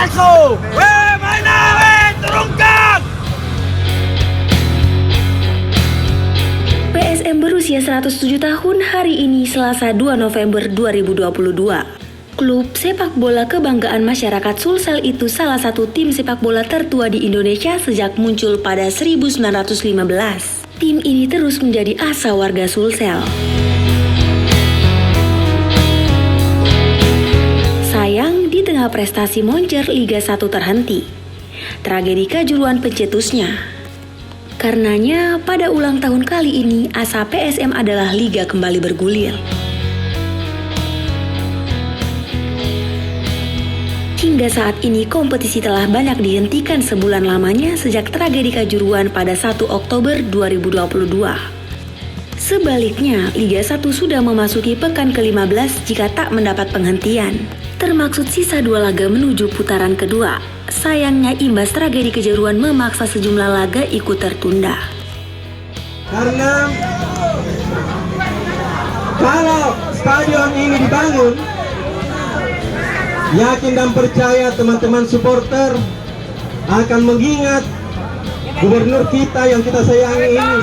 masuk. Weh, mana weh, turunkan. PSM berusia 107 tahun hari ini Selasa 2 November 2022. Klub sepak bola kebanggaan masyarakat Sulsel itu salah satu tim sepak bola tertua di Indonesia sejak muncul pada 1915. Tim ini terus menjadi asa warga Sulsel. Sayang, di tengah prestasi moncer Liga 1 terhenti. Tragedi Kanjuruhan pencetusnya. Karenanya, pada ulang tahun kali ini, asa PSM adalah Liga kembali bergulir. Hingga saat ini, kompetisi telah banyak dihentikan sebulan lamanya sejak tragedi Kanjuruhan pada 1 Oktober 2022. Sebaliknya, Liga 1 sudah memasuki pekan ke-15 jika tak mendapat penghentian, termaksud sisa 2 laga menuju putaran kedua. Sayangnya imbas tragedi Kanjuruhan memaksa sejumlah laga ikut tertunda. Karena kalau stadion ini dibangun, yakin dan percaya teman-teman supporter akan mengingat gubernur kita yang kita sayangi ini.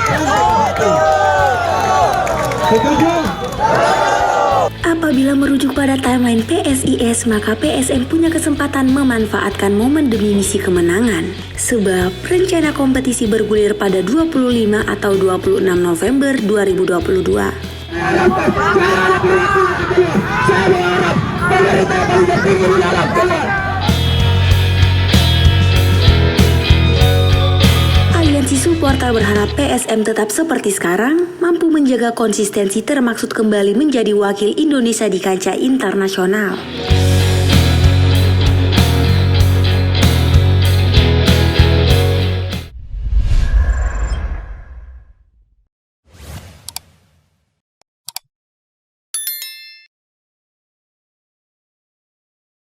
Setuju? Apabila merujuk pada timeline PSIS, maka PSM punya kesempatan memanfaatkan momen demi misi kemenangan. Sebab rencana kompetisi bergulir pada 25 atau 26 November 2022. Aliansi supporter berharap PSM tetap seperti sekarang, mampu menjaga konsistensi termaksud kembali menjadi wakil Indonesia di kancah internasional.